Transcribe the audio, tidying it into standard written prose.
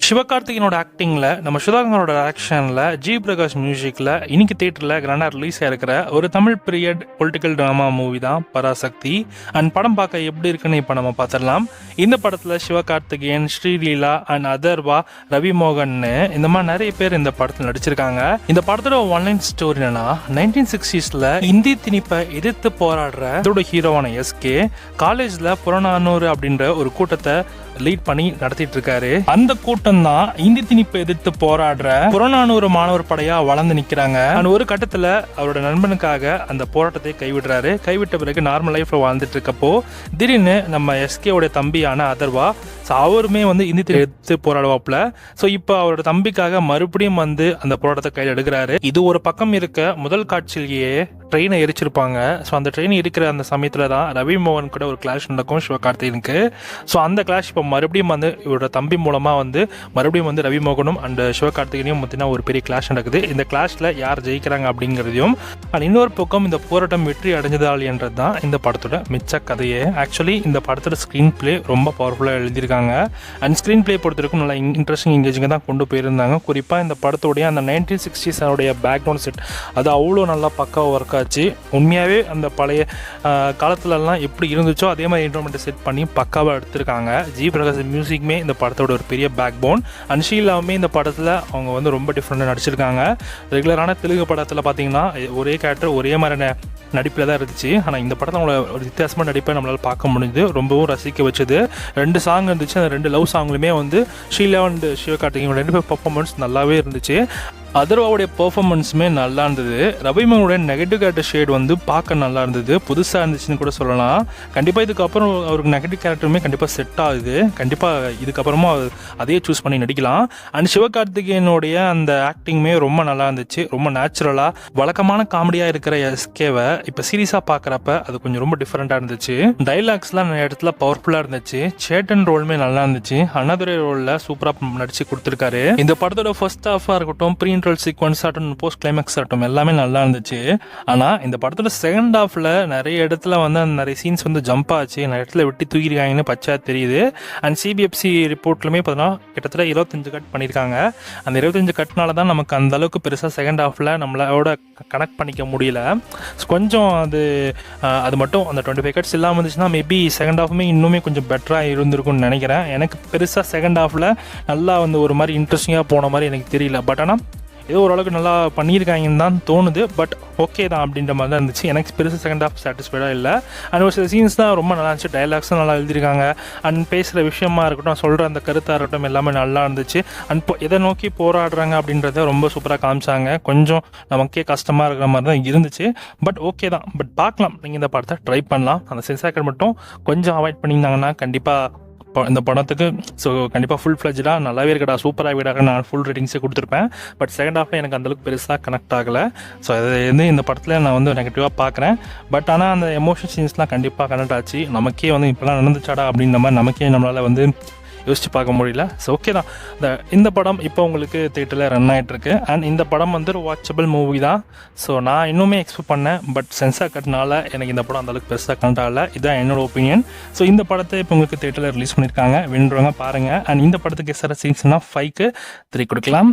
சிவகார்த்திகனோட ஆக்டிங்கில் நம்ம சுதாகரோட ஆக்ஷனில் ஜி பிரகாஷ் மியூசிக்கில் இன்னைக்கு தேட்டரில் கிராண்டாக ரிலீஸ் ஆகிருக்கிற ஒரு Tamil period political drama movie தான் பராசக்தி. அண்ட் படம் பார்க்க எப்படி இருக்குன்னு இப்போ நம்ம பார்த்துடலாம். இந்த படத்தில் சிவகார்த்திகேயன், ஸ்ரீலீலா அண்ட் அதர்வா, ரவி மோகன் இந்த மாதிரி நிறைய பேர் இந்த படத்தில் நடிச்சிருக்காங்க. இந்த படத்தோட ஒன்லைன் ஸ்டோரி என்னன்னா, 1960s இந்தி திணிப்பை எதிர்த்து போராடுற இதோட ஹீரோவான எஸ்கே காலேஜில் புறநானூறு அப்படின்ற ஒரு கூட்டத்தை லீட் பண்ணி நடத்திட்டு இருக்காரு. அந்த கூட்டம் தான் இந்தி திணிப்பை எதிர்த்து போராடுற புறநானூறு மாணவர் படையா வளர்ந்து நிக்கிறாங்க. ஒரு கட்டத்துல அவரோட நண்பனுக்காக அந்த போராட்டத்தை கைவிடுறாரு. கைவிட்ட பிறகு நார்மல் லைஃப்ல வாழ்ந்துட்டு இருக்கப்போ திடீர்னு நம்ம எஸ்கேவோட தம்பியான அதர்வா அவருமே இந்தி எதிர்த்து போராடுவாப்புல. ஸோ இப்போ அவரோட தம்பிக்காக மறுபடியும் அந்த போராட்டத்தை கையில் எடுக்கிறாரு. இது ஒரு பக்கம் இருக்க, முதல் காட்சியிலேயே ட்ரெயினை எரிச்சிருப்பாங்க. ஸோ அந்த ட்ரெயின் இருக்கிற அந்த சமயத்தில் தான் ரவி மோகன் கூட ஒரு கிளாஷ் நடக்கும் சிவகார்த்திகனுக்கு. ஸோ அந்த கிளாஷ் இப்போ மறுபடியும் இவரோட தம்பி மூலமாக மறுபடியும் ரவி மோகனும் அண்ட் சிவகார்த்திகனையும் பார்த்தீங்கன்னா ஒரு பெரிய கிளாஷ் நடக்குது. இந்த கிளாஷில் யார் ஜெயிக்கிறாங்க அப்படிங்கிறதையும் அண்ட் இன்னொரு பக்கம் இந்த போராட்டம் வெற்றி அடைஞ்சதால் என்றது தான் இந்த படத்தோட மிச்ச கதையே. ஆக்சுவலி இந்த படத்தோட ஸ்க்ரீன் பிளே ரொம்ப பவர்ஃபுல்லாக எழுதியிருக்காங்க. அண்ட் ஸ்க்ரீன் பிளே பொறுத்தவரைக்கும் நல்லா இன்ட்ரெஸ்டிங் எங்கேஜிங்காக தான் கொண்டு போயிருந்தாங்க. குறிப்பாக இந்த படத்தோடைய அந்த 1960s பேக்ரவுண்ட் செட் அது அவ்வளோ நல்லா பக்காவாக ஒர்க் ஆச்சு. உண்மையாகவே அந்த பழைய காலத்துலலாம் எப்படி இருந்துச்சோ அதே மாதிரி இன்ட்ரோமெண்ட்டை செட் பண்ணி பக்காவாக எடுத்திருக்காங்க. ஜி பிரகாஷ் மியூசிக்குமே இந்த படத்தோட ஒரு பெரிய பேக் போன். அண்ட் ஷீலாவுமே இந்த படத்தில் அவங்க ரொம்ப டிஃப்ரெண்டாக நடிச்சிருக்காங்க. ரெகுலரான தெலுங்கு படத்தில் பார்த்தீங்கன்னா ஒரே கேரக்டர் ஒரே மாதிரியான நடிப்பில் தான் இருந்துச்சு. ஆனால் இந்த படத்தில் அவங்கள ஒரு வித்தியாசமாக நடிப்பை நம்மளால் பார்க்க முடியுது. ரொம்பவும் ரசிக்க வச்சது. 2 சாங் இருந்துச்சு. அந்த 2 லவ் சாங்லையுமே ஷீலா அண்ட் சிவகார்த்திகேயன் 2 பேர் பர்ஃபார்மன்ஸ் நல்லாவே இருந்துச்சு. அதர்வாவுடைய பெர்ஃபார்மன்ஸுமே நல்லா இருந்தது. ரவிமோனுடைய நெகட்டிவ் கேரக்டர் ஷேட் பார்க்க நல்லா இருந்தது. புதுசாக இருந்துச்சுன்னு கூட சொல்லலாம். கண்டிப்பாக இதுக்கப்புறம் அவருக்கு நெகட்டிவ் கேரக்டருமே கண்டிப்பாக செட் ஆகுது. கண்டிப்பாக இதுக்கப்புறமா அதையே சூஸ் பண்ணி நடிக்கலாம். அண்ட் சிவகார்த்திகேயனுடைய அந்த ஆக்டிங்குமே ரொம்ப நல்லா இருந்துச்சு. ரொம்ப நேச்சுரலாக வழக்கமான காமெடியாக இருக்கிற எஸ்கேவை இப்போ சீரியஸாக பார்க்குறப்ப அது கொஞ்சம் ரொம்ப டிஃப்ரெண்ட்டாக இருந்துச்சு. டைலாக்ஸ்லாம் நிறைய இடத்துல பவர்ஃபுல்லாக இருந்துச்சு. சேட்டன் ரோலுமே நல்லா இருந்துச்சு. அண்ணாதுரை ரோலில் சூப்பராக நடிச்சு கொடுத்துருக்காரு. இந்த படத்தோட ஃபர்ஸ்ட் ஹாஃபாக இருக்கட்டும், ப்ரீ சீக்வன்ஸ் ஆகட்டும், போஸ்ட் கிளைமேக்ஸ் ஆகட்டும், எல்லாமே நல்லா இருந்துச்சு. ஆனால் இந்த படத்தோட செகண்ட் ஹாஃப்ல நிறைய இடத்துல நிறைய சீன்ஸ் ஜம்ப் ஆச்சு. நிறைய இடத்துல வெட்டி தூக்கிருக்காங்கன்னு பச்சா தெரியுது. அண்ட் சிபிஎஃப்சி ரிப்போர்ட்லுமே பார்த்தீங்கன்னா கிட்டத்தட்ட 25 கட் பண்ணியிருக்காங்க. அந்த 25 கட்னால தான் நமக்கு அந்த அளவுக்கு பெருசாக செகண்ட் ஹாஃப்ல நம்மளோட கனெக்ட் பண்ணிக்க முடியல. கொஞ்சம் அது மட்டும் அந்த 25 கட்ஸ் இல்லாமல் இருந்துச்சுன்னா மேபி செகண்ட் ஹாஃபுமே இன்னுமே கொஞ்சம் பெட்டராக இருந்திருக்கும்னு நினைக்கிறேன். எனக்கு பெருசாக செகண்ட் ஹாஃப்ல நல்லா ஒரு மாதிரி இன்ட்ரெஸ்டிங்காக போன மாதிரி எனக்கு தெரியல. பட் ஆனால் ஏதோ ஓரளவுக்கு நல்லா பண்ணியிருக்காங்கன்னு தான் தோணுது. பட் ஓகே தான் அப்படின்ற மாதிரி தான் இருந்துச்சு. எனக்கு பெருசாக செகண்ட் ஹாஃப் சாட்டிஸ்ஃபைடாக இல்லை. அண்ட் ஒரு சில சீன்ஸ் தான் ரொம்ப நல்லா இருந்துச்சு. டைலாக்ஸும் நல்லா எழுதியிருக்காங்க. அண்ட் பேசுகிற விஷயமா இருக்கட்டும், சொல்கிற அந்த கருத்தாக இருக்கட்டும், எல்லாமே நல்லா இருந்துச்சு. அண்ட் எதை நோக்கி போராடுறாங்க அப்படின்றத ரொம்ப சூப்பராக காமிச்சாங்க. கொஞ்சம் நமக்கே கஷ்டமாக இருக்கிற மாதிரி தான் இருந்துச்சு. பட் ஓகே தான். பட் பார்க்கலாம், நீங்கள் இந்த படத்தை ட்ரை பண்ணலாம். அந்த சென்சார் மட்டும் கொஞ்சம் அவாய்ட் பண்ணியிருந்தாங்கன்னா கண்டிப்பாக இந்த படத்துக்கு கண்டிப்பாக ஃபுல் ஃப்ளெஜ்டாக நல்லாவே இருக்கடா, சூப்பராக வீடாக நான் ஃபுல் ரேட்டிங்ஸே கொடுத்துருப்பேன். பட் செகண்ட் ஹாஃபில் எனக்கு அந்தளவுக்கு பெருசாக கனெக்ட் ஆகலை. ஸோ அது இந்த படத்தில் நான் நெகட்டிவாக பார்க்குறேன். பட் ஆனால் அந்த எமோஷன் சீன்ஸ்லாம் கண்டிப்பாக கனெக்ட் ஆச்சு. நமக்கே இப்போலாம் நடந்துச்சாடா அப்படின்ற மாதிரி நமக்கே நம்மளால் யோசிச்சு பார்க்க முடியல. ஸோ ஓகே தான். இந்த படம் இப்போ உங்களுக்கு தேட்டரில் ரன் ஆகிட்டுருக்கு. அண்ட் இந்த படம் ஒரு வாட்சபிள் மூவி தான். ஸோ நான் இன்னுமே எக்ஸ்பெக்ட் பண்ணேன். பட் சென்சார் கட்னால எனக்கு இந்த படம் அந்தளவுக்கு பெருசாக கனெக்ட் ஆகலை. இதுதான் என்னோட ஒப்பீனியன். ஸோ இந்த படத்தை இப்போ உங்களுக்கு தேட்டரில் ரிலீஸ் பண்ணியிருக்காங்க. வேண்டுறவங்க பாருங்கள். அண்ட் இந்த படத்துக்கு சார் சீன்ஸ்னால் 5க்கு 3 கொடுக்கலாம்.